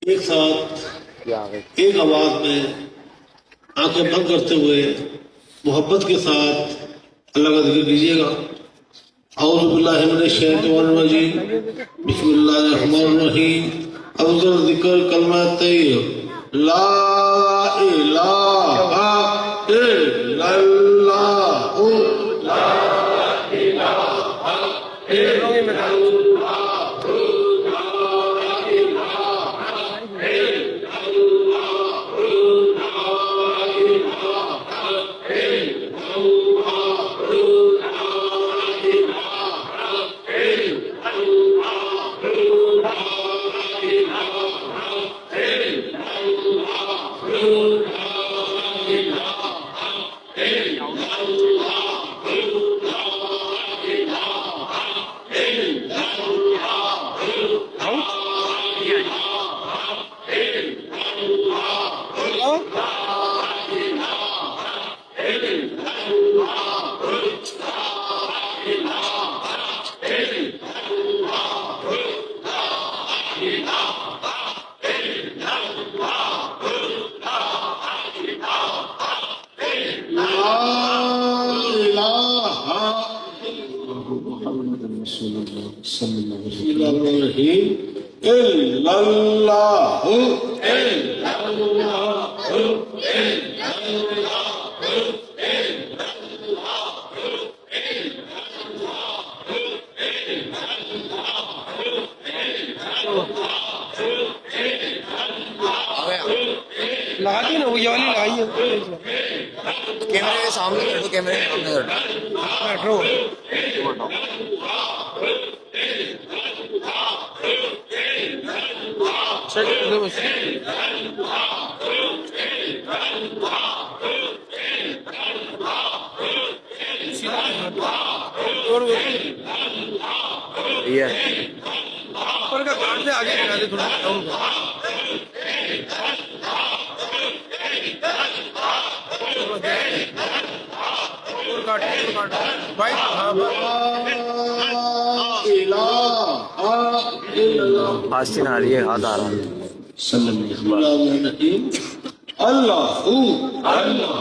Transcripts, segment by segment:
एक साथ एक आवाज में आंखें बंद करते हुए मोहब्बत के साथ अल्लाह का जिक्र कीजिएगा। औज़ु बिल्लाहि मिनश शैतानिर रजीम, बिस्मिल्लाहिर रहमानिर रहीम। अफ़ज़ल ज़िक्र कलमा तय्यब, ला इलाहा इल्लल्लाह, ला इलाहा इल्लल्लाह। लगा दी ना, वो ये वाली लगाई है। कैमरे के सामने कर दो, कैमरे के सामने कर दो। मेट्रो सेट कर दो बस। और वो ये ऊपर का काट दे, आगे करा दे थोड़ा डाउन कर। और काट भाई। आस्तीन आ रही है, हाथ आ रहा है। अल्लाह अल्लाह।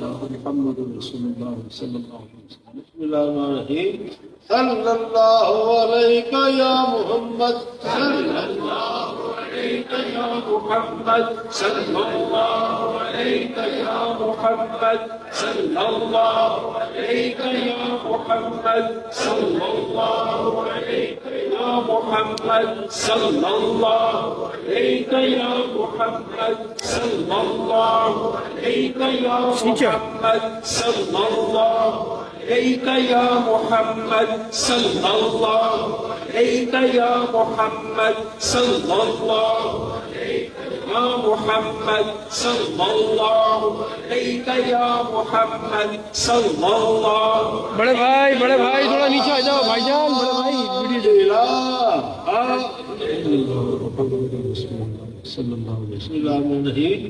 محمد رسول الله صلى الله عليه وسلم बिस्मिल्लाहिर्रहमानिर्रहीम सल्लल्लाहु अलैका या मोहम्मद सल्लल्लाहु अलैका या मोहम्मद सल्लल्लाहु अलैका या मोहम्मद सल्लल्लाहु अलैका या मोहम्मद सल्लल्लाहु अलैका या मोहम्मद सल्लल्लाहु अलैका या मोहम्मद सल्लल्लाहु अलैका या मोहम्मद सल्लल्लाहु عليك يا محمد صلى الله عليك يا محمد صلى الله عليك يا محمد صلى الله عليك يا محمد صلى الله बड़े भाई थोड़ा नीचे आ जाओ भाईजान, बड़े भाई वीडियो صلى الله عليه وسلم बिस्मिल्लाहिर्रहमानिर्रहीम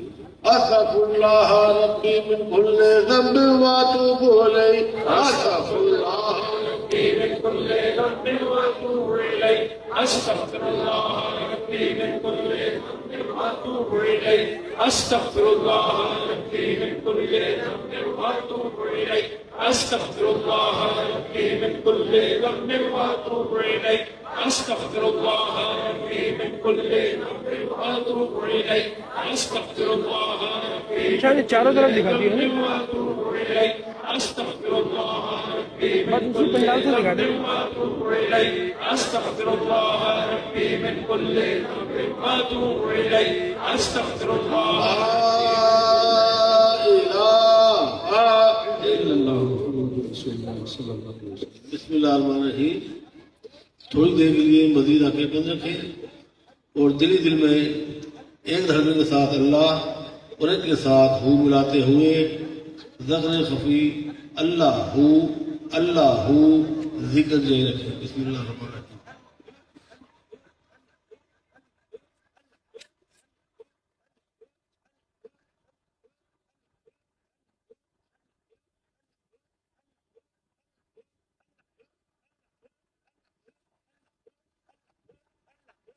अस्तगफिरुल्लाह रब्बी मिन कुल्ली ज़ंबिन व अतूबु इलैहि अस्तगफिरुल्लाह रब्बी मिन कुल्ली ज़ंबिन व अतूबु इलैहि अस्तगफिरुल्लाह रब्बी मिन कुल्ली ज़ंबिन व अतूबु इलैहि अस्तगफिरुल्लाह रब्बी मिन कुल्ली ज़ंबिन व अतूबु इलैहि अस्तगफिरुल्लाह रब्बी मिन कुल्ली ज़ंबिन व अतूबु इलैहि अस्तगफिरुल्लाह रब्बी मिन कुल्ली ज़ंबिन व अतूबु इलैहि अस्तगफिरुल्लाह रब्बी शायद चारों तरफ दिखा दिया है, अस्तगफिरुल्लाह रब्बी बस उसी पंडाल से दिखा दे। अस्तगफिरुल्लाह रब्बी मिन कुल्ली ज़ंबिन व अतूबु इलैहि अस्तगफिरुल्लाह इलाहा इल्लल्लाह मुहम्मद रसूल الله صلى الله عليه वसल्लम बिस्मिल्लाहिर्रहमानिर्रहीम। थोड़ी देर के लिए मजीद आंखें बंद रखें और दिली दिल में एक धड़कन के साथ अल्लाह और एक के साथ हु मिलाते हुए ज़क्र खफी अल्लाह हु जिक्र जारी रखें। बिस्मिल्लाहिर्रहमानिर्रहीम।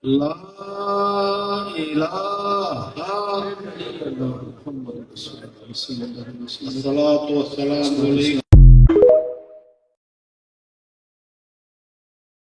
ला इलाहा محمد رسول الله صلى الله عليه وسلم अस्सलातु वस्सलामु अलैका